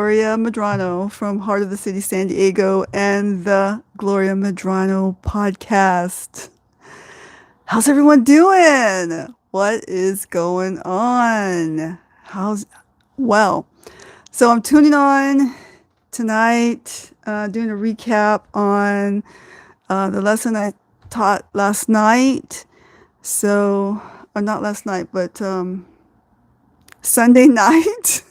Gloria Medrano from Heart of the City, San Diego, and the Gloria Medrano podcast. How's everyone doing? What is going on? Well, so I'm tuning on tonight, doing a recap on the lesson I taught last night. Or not last night, but Sunday night.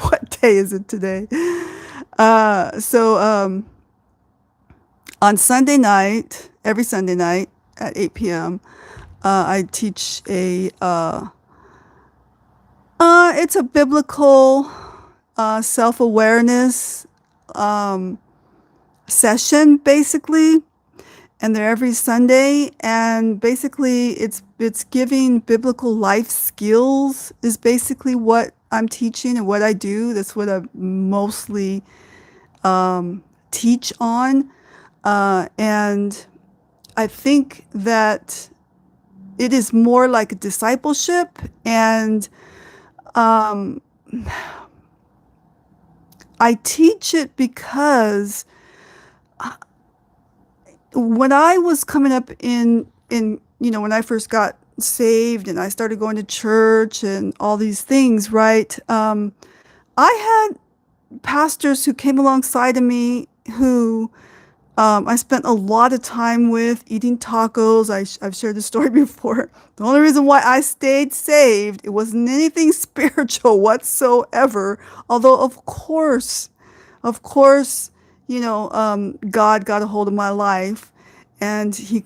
What day is it today? On Sunday night, every Sunday night at 8 p.m., I teach it's a biblical self-awareness session, basically. And they're every Sunday, and basically it's giving biblical life skills is basically what I'm teaching and what I do. That's what I mostly teach on. And I think that it is more like a discipleship, and I teach it because when I was coming up when I first got saved and I started going to church and all these things, right? I had pastors who came alongside of me who I spent a lot of time with eating tacos. I've shared this story before. The only reason why I stayed saved, it wasn't anything spiritual whatsoever. Although, of course, God got a hold of my life, and he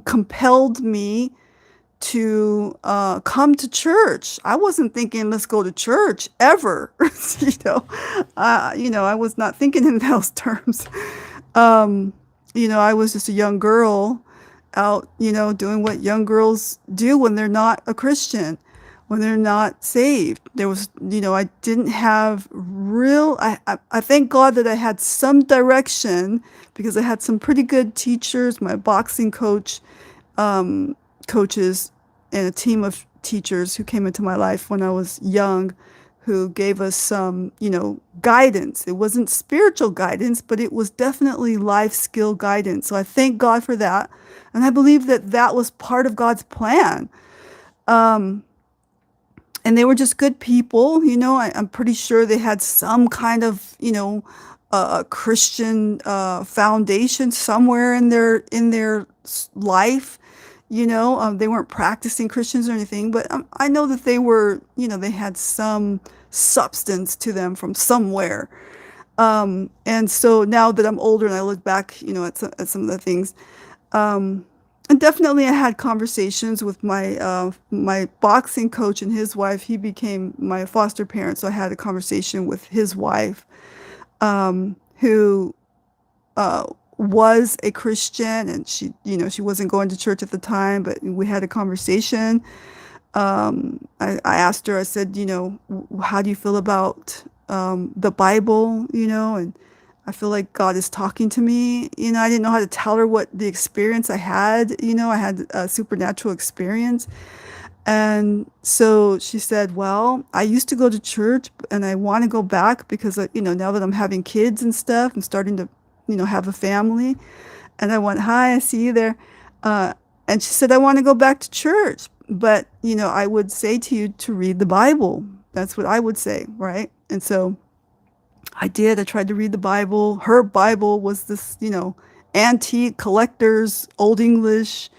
compelled me to come to church. I wasn't thinking, let's go to church ever. I was not thinking in those terms. I was just a young girl out, doing what young girls do when they're not a Christian, when they're not saved. There was, I didn't have I thank God that I had some direction, because I had some pretty good teachers, my boxing coaches, and a team of teachers who came into my life when I was young, who gave us some, guidance. It wasn't spiritual guidance, but it was definitely life skill guidance. So I thank God for that. And I believe that that was part of God's plan. And they were just good people. I'm pretty sure they had some kind of, Christian foundation somewhere in their life. They weren't practicing Christians or anything, but I know that they were, they had some substance to them from somewhere. And so now that I'm older and I look back, at some of the things, and definitely I had conversations with my boxing coach and his wife. He became my foster parent, so I had a conversation with his wife, who was a Christian, and she wasn't going to church at the time, but we had a conversation. I asked her, I said, how do you feel about the Bible, and I feel like God is talking to me. I didn't know how to tell her what the experience I had. I had a supernatural experience. And so she said, well, I used to go to church and I want to go back because, now that I'm having kids and stuff, I'm starting to, have a family. And I went, hi, I see you there. And she said, I want to go back to church. But, I would say to you to read the Bible. That's what I would say, right? And so I did. I tried to read the Bible. Her Bible was this, antique collector's Old English,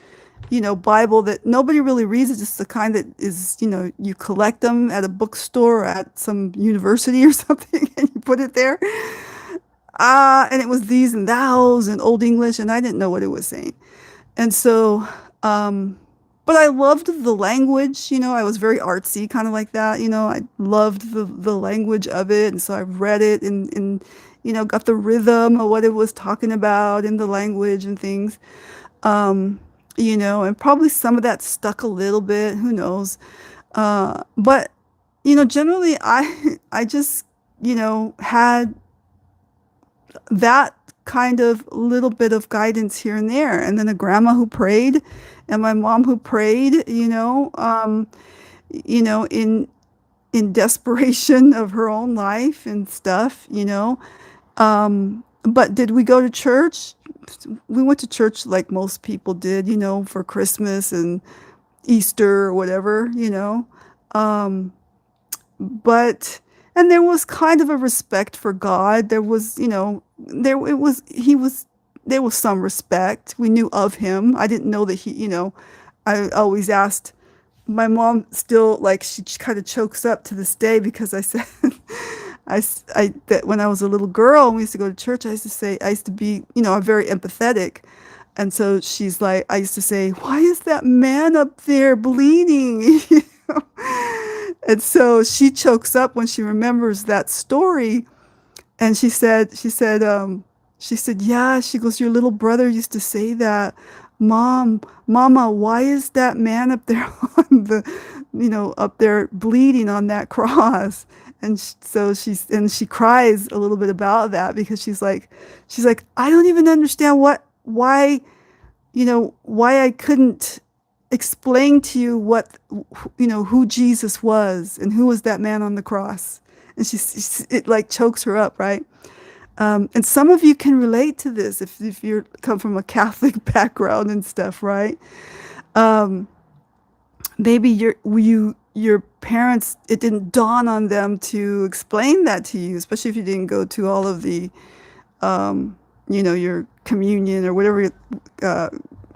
Bible that nobody really reads. It's just the kind that is, you collect them at a bookstore or at some university or something, and you put it there. And it was these and thous and Old English, and I didn't know what it was saying. And so, but I loved the language, I was very artsy, kind of like that, I loved the language of it. And so I read it and got the rhythm of what it was talking about in the language and things. And probably some of that stuck a little bit, who knows. But, generally I just, had that kind of little bit of guidance here and there. And then a grandma who prayed and my mom who prayed, you know, in desperation of her own life and stuff, you know. But did we go to church? We went to church like most people did, you know, for Christmas and Easter or whatever, you know. Um, but and there was kind of a respect for God. There was, you know, there it was he was there was some respect. We knew of him. I didn't know that he, you know, I always asked my mom still like she kind of chokes up to this day because I said that when I was a little girl and we used to go to church, I used to say I used to be, you know, I'm very empathetic. And so she's like, I used to say, why is that man up there bleeding? You know? And so she chokes up when she remembers that story. And she said, yeah, she goes, your little brother used to say that. Mama, why is that man up there on the, you know, up there bleeding on that cross? And and she cries a little bit about that because she's like, I don't even understand why, you know, why I couldn't explain to you what, you know, who Jesus was and who was that man on the cross. And it like chokes her up, right? And some of you can relate to this if you come from a Catholic background and stuff, right? Um, Maybe your parents, it didn't dawn on them to explain that to you, especially if you didn't go to all of the, um, you know, your communion or whatever, uh,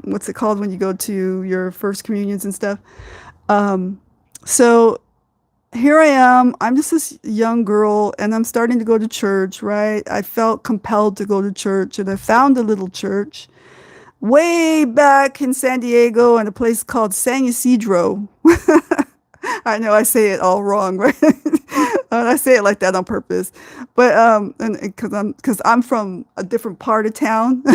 what's it called when you go to your first communions and stuff. Um, so here I am. I'm just this young girl and I'm starting to go to church, right? I felt compelled to go to church and I found a little church way back in San Diego in a place called San Ysidro. I know I say it all wrong, right? I say it like that on purpose, but and because I'm from a different part of town,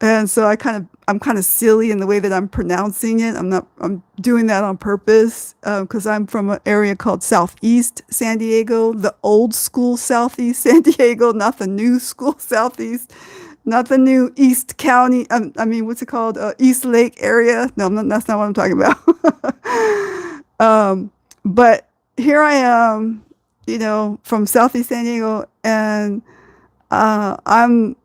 and so I'm kind of silly in the way that I'm pronouncing it. I'm doing that on purpose because I'm from an area called Southeast San Diego, the old school Southeast San Diego, not the new school Southeast, not the new East County. I mean, what's it called? East Lake area. No, that's not what I'm talking about. um, but here I am, you know, from Southeast San Diego, and I'm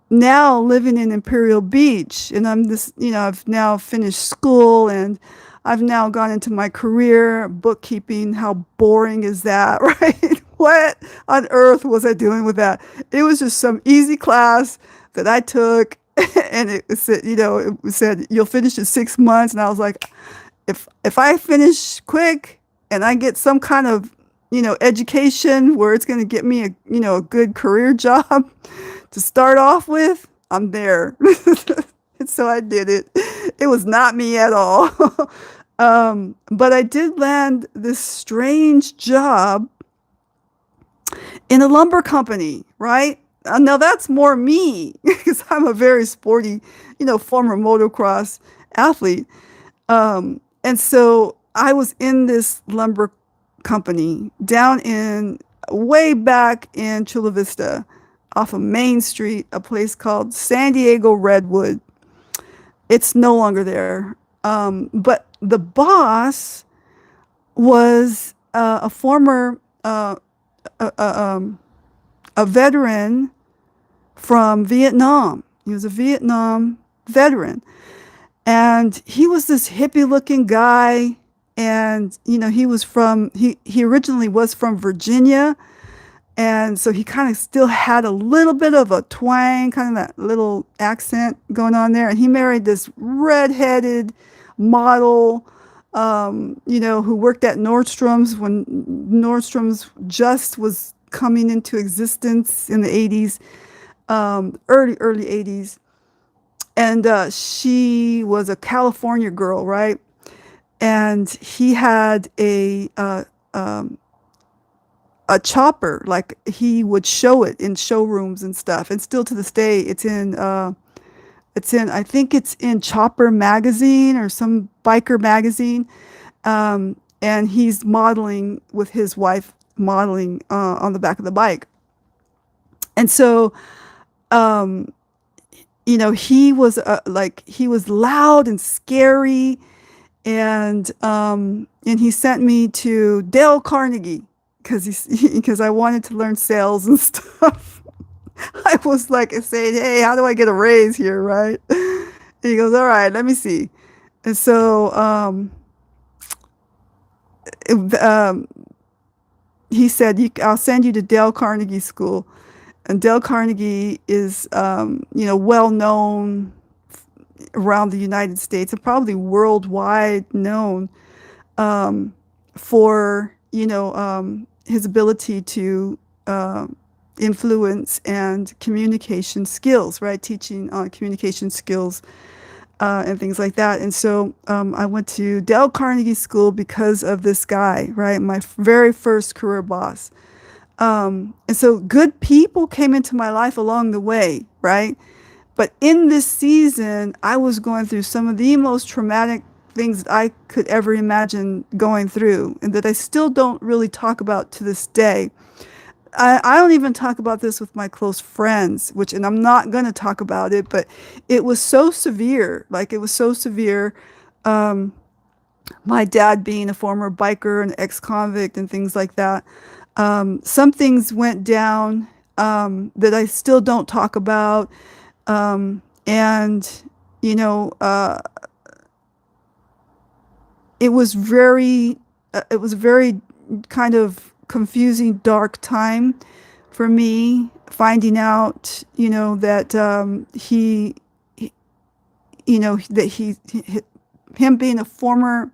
now living in Imperial Beach, and I'm this, you know, I've now finished school and I've now gone into my career, bookkeeping. How boring is that, right? What on earth was I doing with that? It was just some easy class that I took, and it said, you know, it said you'll finish in 6 months, and I was like, if I finish quick and I get some kind of, you know, education where it's going to get me a, you know, a good career job to start off with, I'm there. And so I did it. It was not me at all. But I did land this strange job in a lumber company, right? Now that's more me because I'm a very sporty, you know, former motocross athlete. And so I was in this lumber company down in way back in Chula Vista off of Main Street, a place called San Diego Redwood. It's no longer there. But the boss was a former, a, a, um, a veteran from Vietnam. He was a Vietnam veteran. And he was this hippie looking guy. And, you know, he originally was from Virginia. And so he kind of still had a little bit of a twang, kind of that little accent going on there. And he married this redheaded model, you know, who worked at Nordstrom's when Nordstrom's just was coming into existence in the 80s, early 80s. And she was a California girl, right? And he had a chopper, like he would show it in showrooms and stuff. And still to this day, I think it's in Chopper magazine or some biker magazine. And he's modeling with his wife, modeling on the back of the bike. And so, um, you know, he was like he was loud and scary, And he sent me to Dale Carnegie because I wanted to learn sales and stuff. I was like saying, "Hey, how do I get a raise here, right?" And he goes, "All right, let me see." And so it, he said, "I'll send you to Dale Carnegie School." And Dale Carnegie is, well known around the United States and probably worldwide known for, his ability to influence and communication skills, right? Teaching communication skills and things like that. And so I went to Dale Carnegie School because of this guy, right? My very first career boss. And so good people came into my life along the way, right? But in this season, I was going through some of the most traumatic things that I could ever imagine going through, and that I still don't really talk about to this day. I don't even talk about this with my close friends, and I'm not going to talk about it, but it was so severe. Like, it was so severe. My dad being a former biker and ex-convict and things like that. Some things went down that I still don't talk about. And, you know, it was very kind of confusing, dark time for me, finding out, that him being a former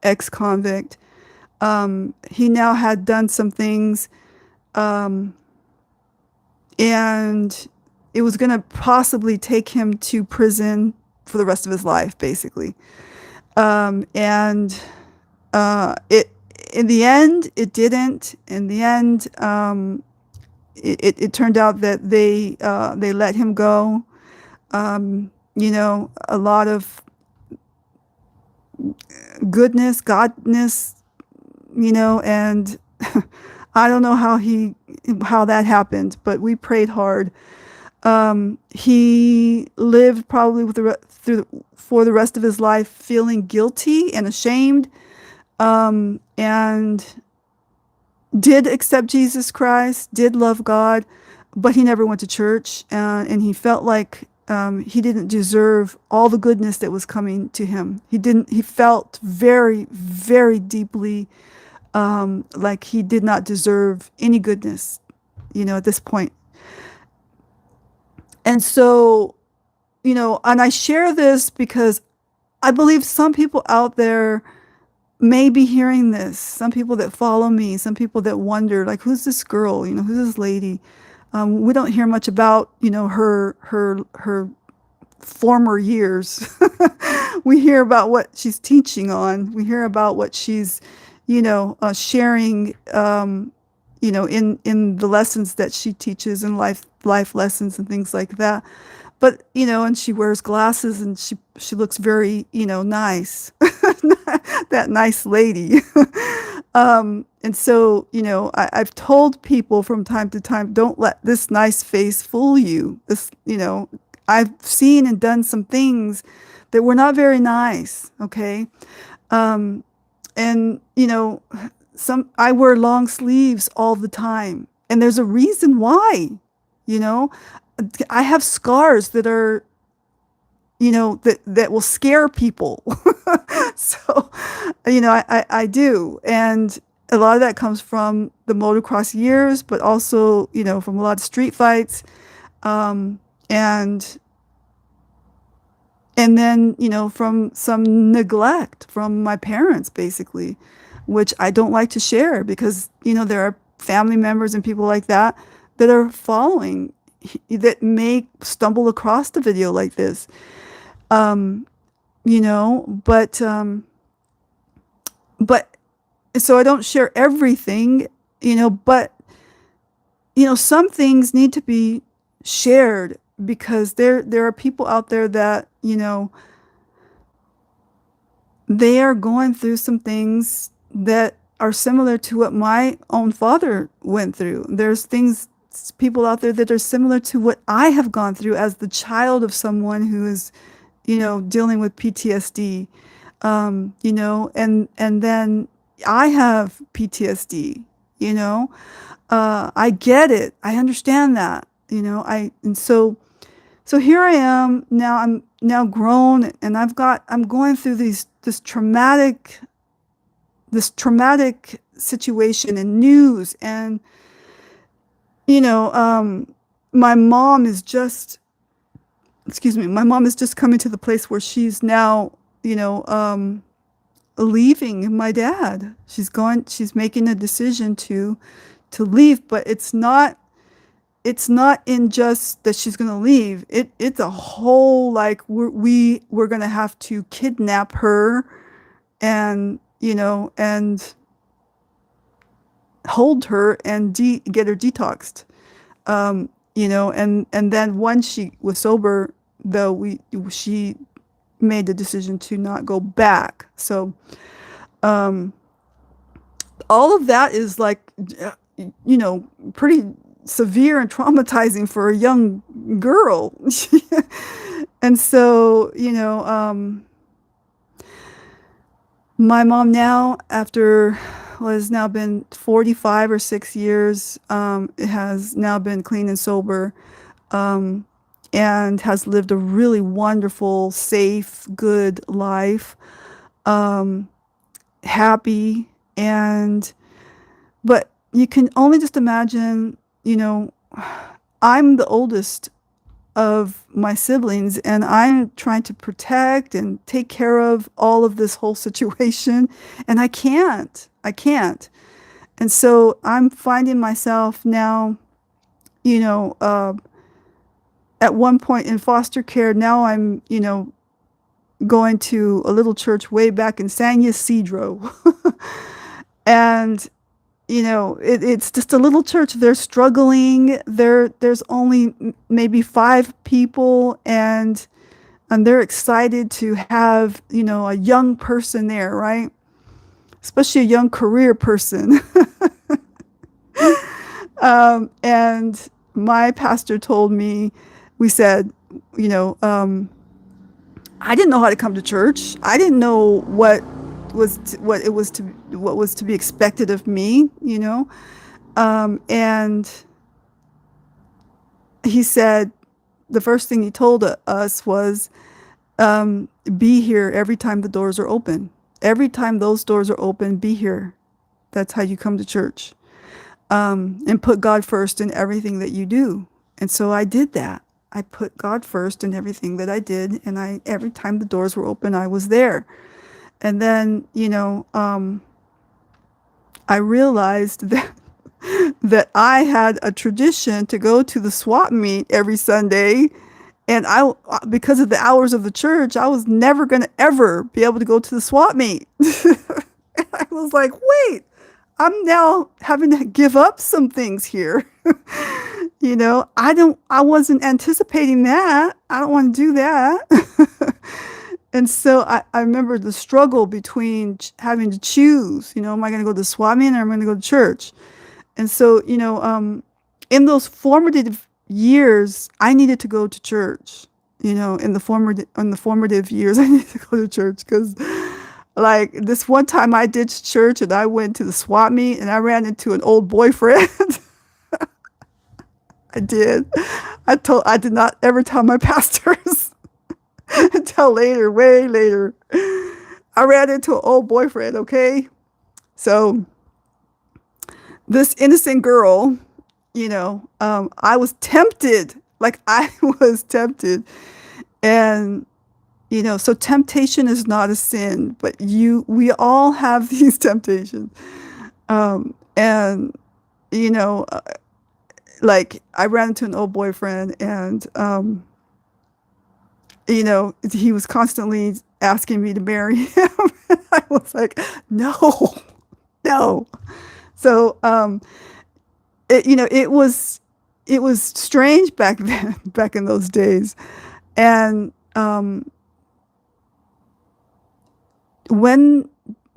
ex-convict, he now had done some things, and it was going to possibly take him to prison for the rest of his life, basically. And it in the end, it didn't. In the end, it turned out that they let him go. A lot of goodness, godness, and I don't know how that happened, but we prayed hard. He lived probably for the rest of his life feeling guilty and ashamed, and did accept Jesus Christ, did love God, but he never went to church, and he felt like he didn't deserve all the goodness that was coming to him. He felt very, very deeply like he did not deserve any goodness, at this point. And so, and I share this because I believe some people out there may be hearing this, some people that follow me, some people that wonder, like, who's this girl? Who's this lady? We don't hear much about, her former years. We hear about what she's teaching on. We hear about what she's, sharing, in the lessons that she teaches, and life lessons and things like that. But, and she wears glasses, and she looks very, nice, that nice lady. And so, I've told people from time to time, don't let this nice face fool you. I've seen and done some things that were not very nice. Okay. And, I wear long sleeves all the time, and there's a reason why. I have scars that are, that will scare people. So, I do. And a lot of that comes from the motocross years, but also, from a lot of street fights. And then, from some neglect from my parents, basically, which I don't like to share because, there are family members and people like that are following, that may stumble across the video like this. But so I don't share everything, but, some things need to be shared because there are people out there that, they are going through some things that are similar to what my own father went through. There's people out there that are similar to what I have gone through as the child of someone who is, dealing with PTSD. and then I have PTSD, you know. I get it. I understand that, I and so here I am now. I'm now grown, and I'm going through this traumatic situation and news, and you know, my mom is just excuse me, my mom is just coming to the place where she's now, leaving my dad. She's making a decision to leave, but it's not in just that she's gonna leave. It's a whole, like, we're gonna have to kidnap her and and hold her and get her detoxed. And then once she was sober, though, she made the decision to not go back. So um, all of that is like, pretty severe and traumatizing for a young girl. And so, my mom now, after what has now been 45 or 6 years, has now been clean and sober, um, and has lived a really wonderful, safe, good life, um, happy. But you can only just imagine, you know, I'm the oldest of my siblings, and I'm trying to protect and take care of all of this whole situation, and I can't. I can't. And so I'm finding myself now, you know, at one point in foster care. Now I'm, going to a little church way back in San Ysidro. And it's just a little church. They're struggling. There's only maybe 5 people, and they're excited to have, a young person there, right? Especially a young career person. And my pastor told me, we said, you know, I didn't know how to come to church. I didn't know what was to be expected of me, and he said the first thing he told us was, be here every time the doors are open. Every time those doors are open, be here. That's how you come to church. And put God first in everything that you do. And so I did that. I put God first in everything that I did, and every time the doors were open, I was there. And then, I realized that I had a tradition to go to the swap meet every Sunday, and because of the hours of the church, I was never going to ever be able to go to the swap meet. And I was like, wait, I'm now having to give up some things here. I wasn't anticipating that. I don't want to do that. And so I remember the struggle between having to choose, am I going to go to the swap meet, or am I going to go to church? And so, in those formative years, I needed to go to church. In the formative years, I needed to go to church because, like, this one time I did church and I went to the swap meet and I ran into an old boyfriend. I did. I did not ever tell my pastors until later, way later. I ran into an old boyfriend, okay? So this innocent girl, I was tempted. Like, I was tempted. And, so temptation is not a sin, but we all have these temptations. And, like, I ran into an old boyfriend, and, he was constantly asking me to marry him. I was like, no, no. So, it was strange back then, back in those days. And,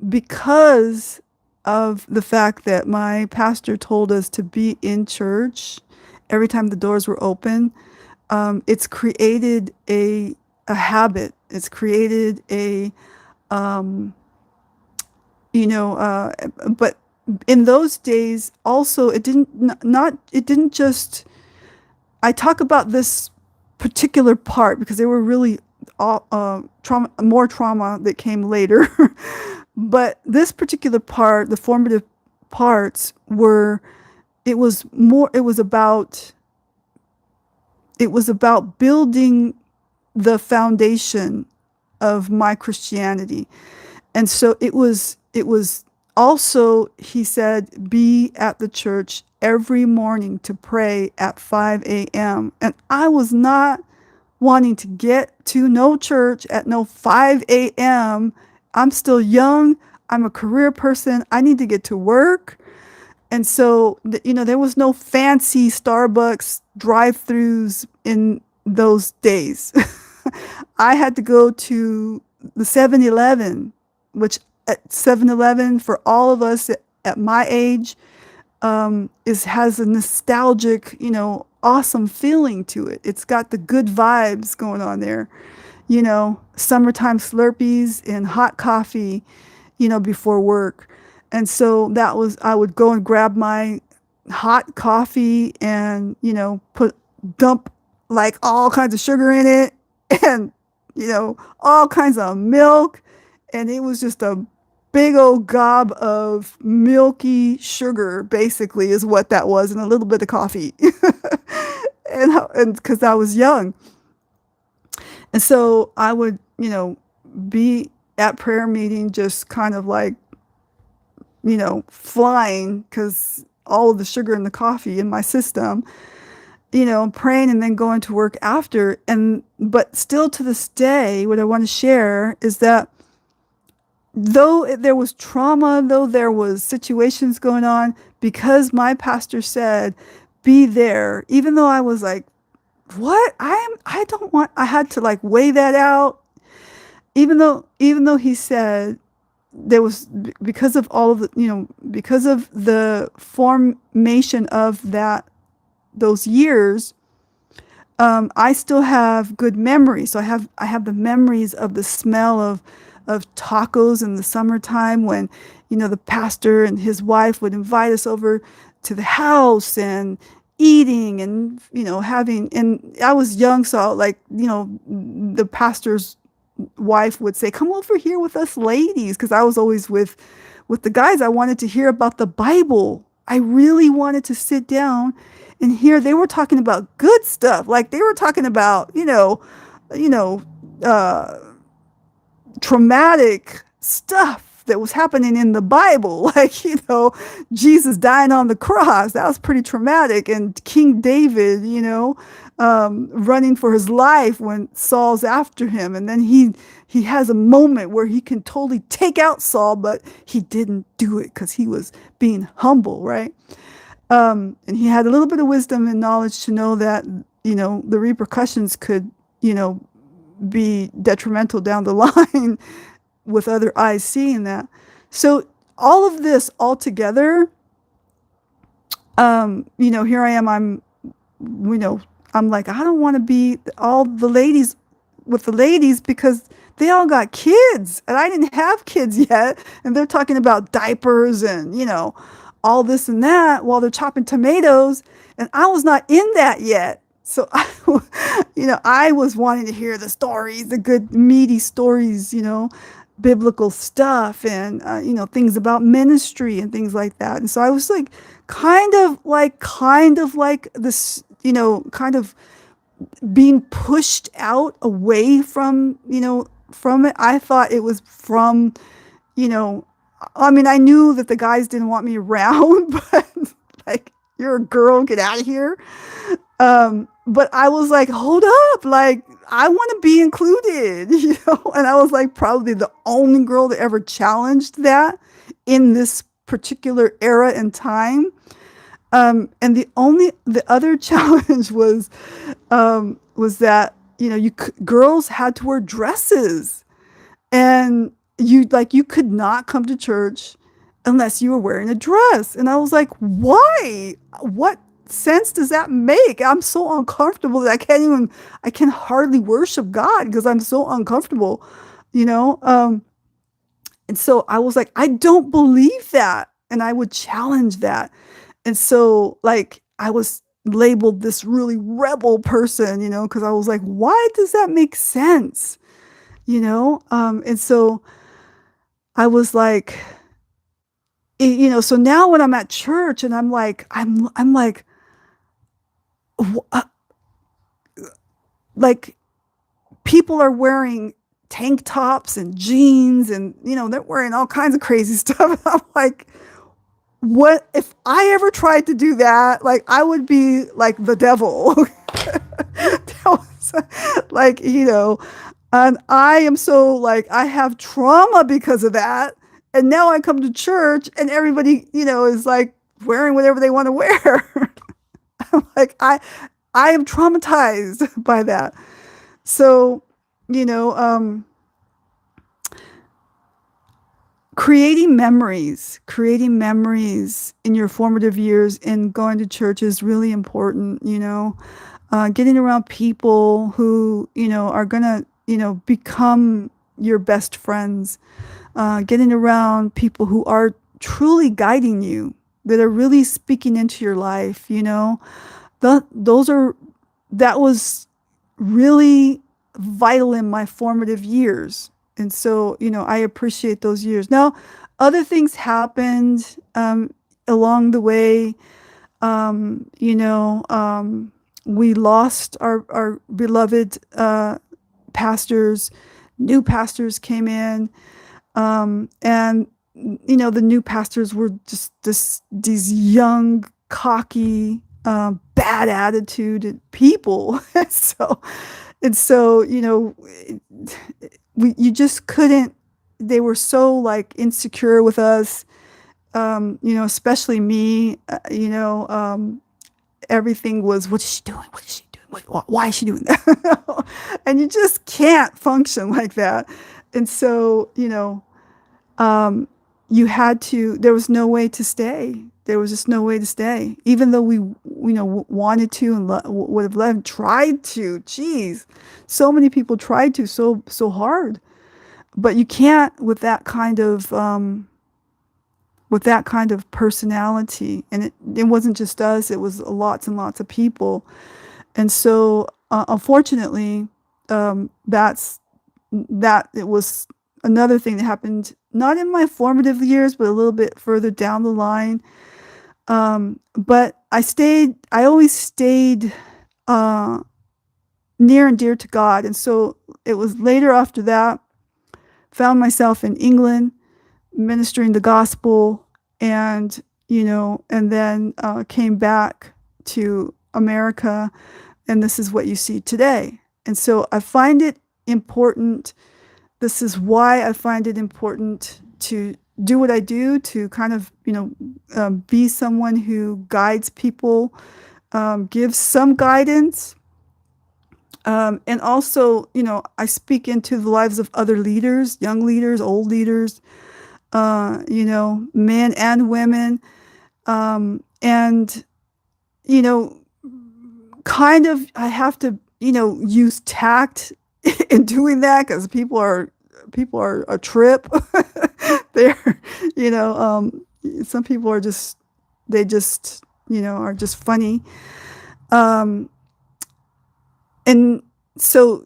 because of the fact that my pastor told us to be in church every time the doors were open, it's created a habit. It's created Um, you know, but in those days also it didn't not it didn't just I talk about this particular part because there were really more trauma that came later. But this particular part, the formative parts were, it was more, it was about building the foundation of my Christianity. And so it was also, he said, be at the church every morning to pray at 5 a.m. And I was not wanting to get to no church at no 5 a.m. I'm still young. I'm a career person. I need to get to work. And so, you know, there was no fancy Starbucks drive-throughs in those days. I had to go to the 7-Eleven, which at 7-Eleven for all of us at my age is has a nostalgic, you know, awesome feeling to it. It's got the good vibes going on there, you know, summertime Slurpees and hot coffee, you know, before work. And so that was, I would go and grab my hot coffee and, you know, dump like all kinds of sugar in it and, you know, all kinds of milk. And it was just a big old gob of milky sugar, basically, is what that was, and a little bit of coffee. And because I was young. And so I would, you know, be at prayer meeting just kind of like, you know, flying because all of the sugar and the coffee in my system, you know, praying and then going to work after. And, but still to this day, what I want to share is that though there was trauma, though there was situations going on, because my pastor said, be there, even though I was like, what? I don't want, I had to like weigh that out. Even though he said there was, because of all of the, you know, because of the formation of those years, I still have good memories. So I have the memories of the smell of tacos in the summertime when, you know, the pastor and his wife would invite us over to the house and eating and, you know, having, and I was young, so like, you know, the pastor's wife would say, come over here with us ladies, because I was always with the guys. I wanted to hear about the Bible. I really wanted to sit down and hear. They were talking about good stuff. Like they were talking about, you know, traumatic stuff that was happening in the Bible, like, you know, Jesus dying on the cross. That was pretty traumatic. And King David, you know, running for his life when Saul's after him. And then he has a moment where he can totally take out Saul, but he didn't do it because he was being humble, right? And he had a little bit of wisdom and knowledge to know that, you know, the repercussions could, you know, be detrimental down the line with other eyes seeing that. So all of this all together, you know, here I am, you know, I'm like, I don't want to be all the ladies with the ladies because they all got kids and I didn't have kids yet. And they're talking about diapers and, you know, all this and that while they're chopping tomatoes. And I was not in that yet. So, you know, I was wanting to hear the stories, the good, meaty stories, you know, biblical stuff and, you know, things about ministry and things like that. And so I was like, kind of like this, you know, kind of being pushed out away from, you know, from it. I thought it was from, you know, I mean, I knew that the guys didn't want me around, but like, you're a girl, get out of here. But I was like, hold up, like, I want to be included, you know? And I was like, probably the only girl that ever challenged that in this particular era and time. And the other challenge was that, you know, girls had to wear dresses and you could not come to church unless you were wearing a dress. And I was like, why? What sense does that make? I'm so uncomfortable that I can hardly worship God because I'm so uncomfortable, you know? And so I was like, "I don't believe that." And I would challenge that. And so, like, I was labeled this really rebel person, because I was like, "Why does that make sense?" And so I was like, so now when I'm at church and I'm like, "Wh- like people are wearing tank tops and jeans and they're wearing all kinds of crazy stuff." I'm like, what if I ever tried to do that? Like, I would be like the devil. That was, like, and I am so, like, I have trauma because of that. And now I come to church and everybody, is like wearing whatever they want to wear. I'm like, I am traumatized by that. So, you know, um, creating memories in your formative years and going to church is really important. Getting around people who, are gonna, become your best friends. Getting around people who are truly guiding you, that are really speaking into your life. Those are that was really vital in my formative years. And so, I appreciate those years. Now, other things happened along the way. We lost our beloved pastors. New pastors came in. And the new pastors were just these young, cocky, bad attitude people. So you just couldn't. They were so, like, insecure with us. Especially me. Everything was, what is she doing? What is she doing? Why is she doing that? And you just can't function like that. And so, um, there was no way to stay. There was just no way to stay. Even though we, wanted to and would have loved, tried to, geez, so many people tried to so hard, but you can't with that kind of personality. And it wasn't just us, it was lots and lots of people. And so, unfortunately, that it was another thing that happened, not in my formative years, but a little bit further down the line. But I always stayed uh, near and dear to God. And so it was later after that, found myself in England ministering the gospel, and, and then came back to America. And this is what you see today. And so I find it important. This is why I find it important to do what I do, to kind of, be someone who guides people, gives some guidance. And also, I speak into the lives of other leaders, young leaders, old leaders, men and women. And, you know, kind of, I have to, use tact in doing that, because people are a trip. They're, some people are just, they just, are just funny. Um, and so,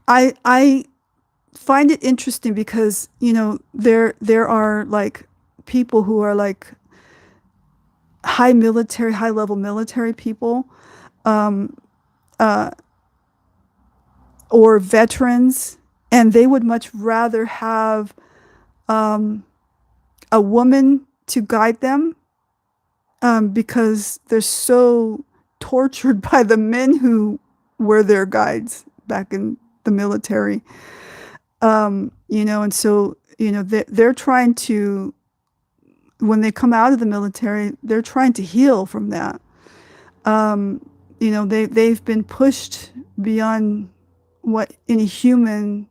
I find it interesting because, there are, like, people who are, like, high level military people, um, uh, or veterans, and they would much rather have um, a woman to guide them, because they're so tortured by the men who were their guides back in the military. And so, they're trying to, when they come out of the military, they're trying to heal from that. They've been pushed beyond what any human,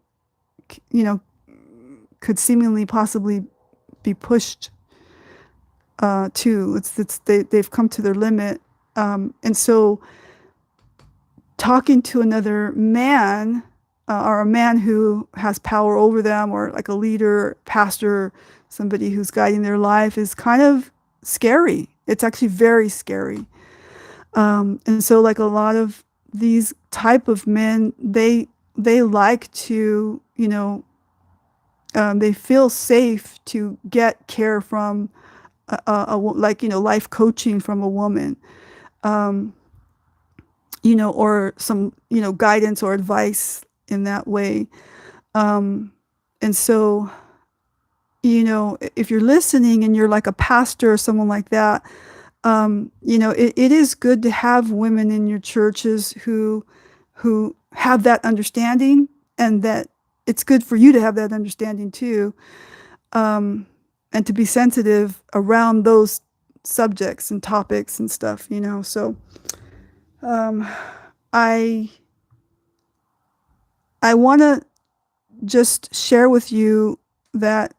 you know, could seemingly possibly be pushed to. They've come to their limit. And so talking to another man, or a man who has power over them, or like a leader, pastor, somebody who's guiding their life, is kind of scary. It's actually very scary. And so like a lot of these type of men, they like to, they feel safe to get care from like, life coaching from a woman, or some, guidance or advice in that way. And so, if you're listening and you're like a pastor or someone like that, it is good to have women in your churches who have that understanding, and that it's good for you to have that understanding too, and to be sensitive around those subjects and topics and stuff. So I want to just share with you that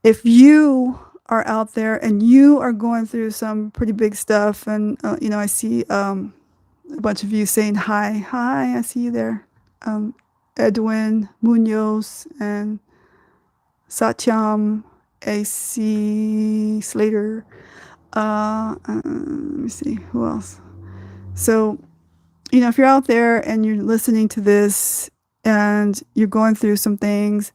if you are out there and you are going through some pretty big stuff, and I see a bunch of you saying hi, I see you there, Edwin Munoz and Satyam AC Slater. Let me see who else. So, if you're out there and you're listening to this and you're going through some things,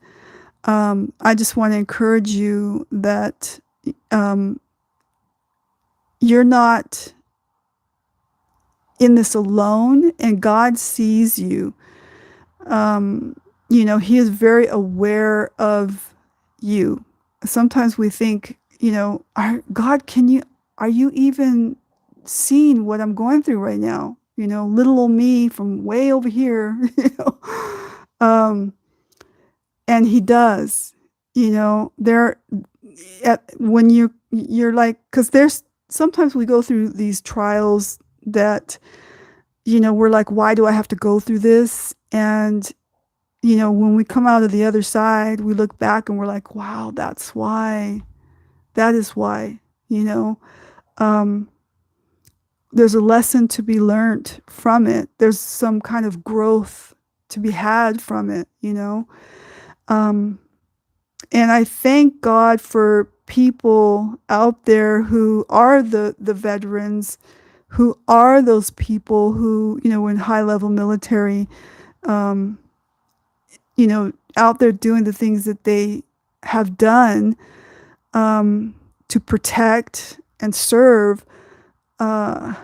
I just want to encourage you that you're not in this alone, and God sees you. He is very aware of you. Sometimes we think, God, are you even seeing what I'm going through right now? Little old me from way over here, and he does, when you're like, because there's sometimes we go through these trials that, we're like, why do I have to go through this? And, when we come out of the other side, we look back and we're like, wow, that's why. That is why, there's a lesson to be learned from it. There's some kind of growth to be had from it, and I thank God for people out there who are the veterans, who are those people who, in high-level military, out there doing the things that they have done to protect and serve. I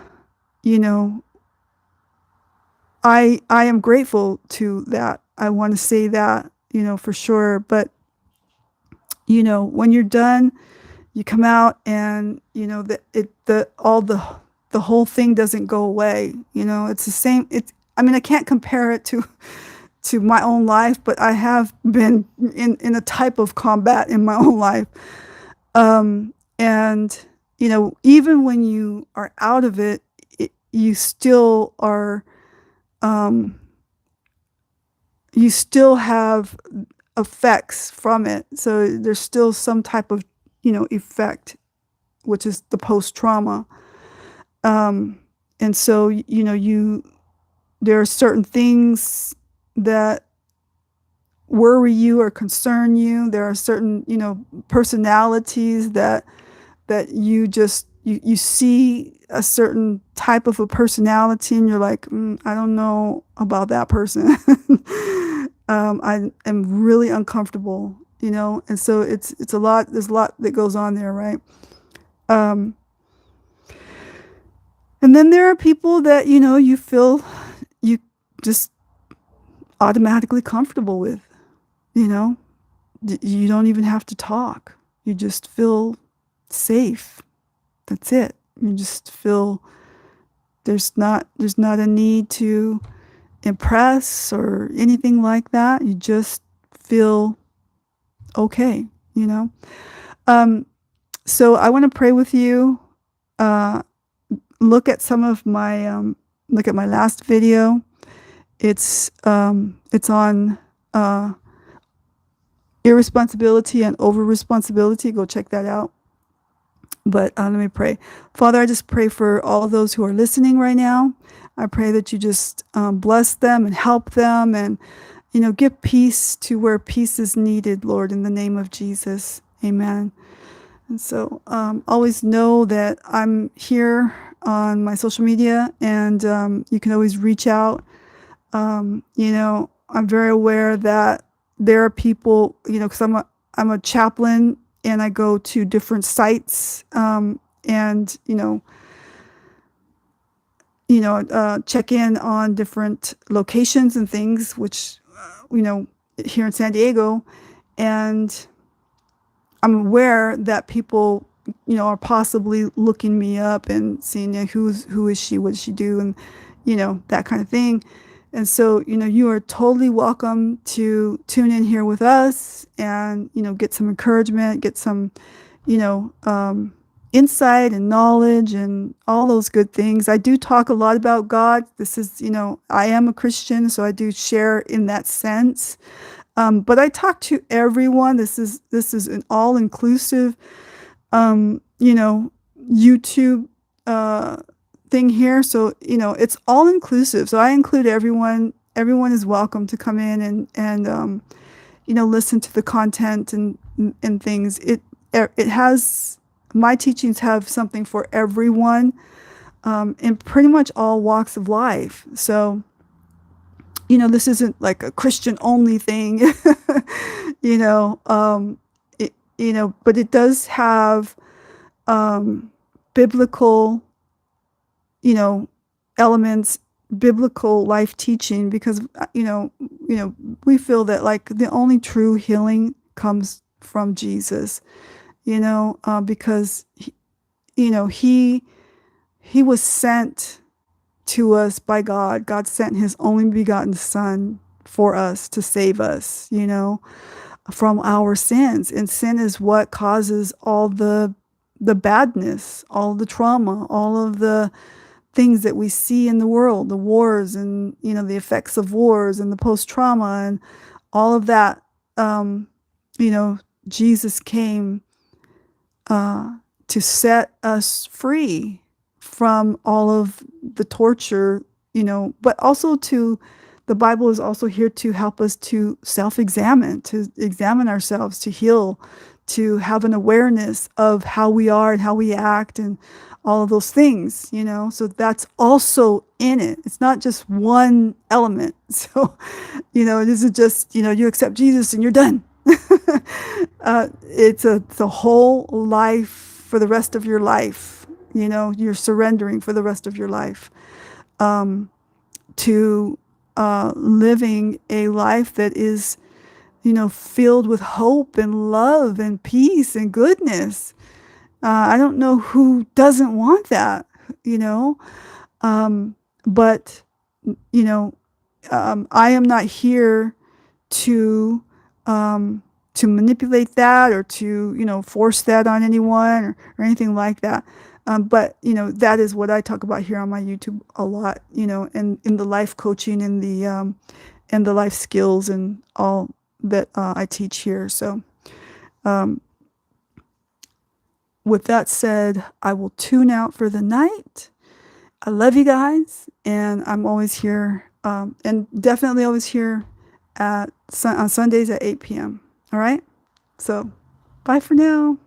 am grateful to that. I want to say that, for sure. But, when you're done, you come out and, the whole thing doesn't go away. It's the same. I can't compare it to my own life, but I have been in a type of combat in my own life. And, even when you are out of it, you still are, you still have effects from it. So there's still some type of, effect, which is the post-trauma. And so, there are certain things that worry you or concern you. There are certain, personalities that you just, you see a certain type of a personality and you're like, I don't know about that person. I am really uncomfortable, and so it's a lot, there's a lot that goes on there, right? And then there are people that, you feel you just automatically comfortable with, you don't even have to talk. You just feel safe. That's it. You just feel there's not a need to impress or anything like that. You just feel okay, So I want to pray with you. Look at some of my look at my last video. It's on irresponsibility and over-responsibility. Go check that out. But let me pray. Father, I just pray for all of those who are listening right now. I pray that you just bless them and help them and, give peace to where peace is needed, Lord, in the name of Jesus. Amen. And so always know that I'm here on my social media, and you can always reach out. I'm very aware that there are people, because I'm a chaplain and I go to different sites, and check in on different locations and things, which here in San Diego, and I'm aware that people, are possibly looking me up and seeing who is she, what does she do, and that kind of thing. And so, you are totally welcome to tune in here with us and, get some encouragement, get some, insight and knowledge and all those good things. I do talk a lot about God. This is, I am a Christian, so I do share in that sense. But I talk to everyone. This is an all-inclusive, YouTube thing here. So, it's all inclusive. So I include everyone. Everyone is welcome to come in and listen to the content and things. It has, my teachings have something for everyone, in pretty much all walks of life. So, this isn't like a Christian only thing, but it does have biblical, elements, biblical life teaching, because we feel that like the only true healing comes from Jesus, because he was sent to us by God. God sent his only begotten son for us to save us, from our sins. And sin is what causes all the badness, all the trauma, all of the things that we see in the world, the wars and, the effects of wars and the post-trauma and all of that. Jesus came to set us free from all of the torture, but also the Bible is also here to help us to self-examine, to examine ourselves, to heal, to have an awareness of how we are and how we act and all of those things, so that's also in it. It's not just one element. So, it isn't just, you accept Jesus and you're done. It's a whole life for the rest of your life. You're surrendering for the rest of your life, to living a life that is, filled with hope and love and peace and goodness. I don't know who doesn't want that, but, I am not here to manipulate that or to, force that on anyone or anything like that. But, that is what I talk about here on my YouTube a lot, and in the life coaching and the life skills and all that I teach here. So, with that said, I will tune out for the night. I love you guys, and I'm always here, and definitely always here on Sundays at 8 p.m. All right? So, bye for now.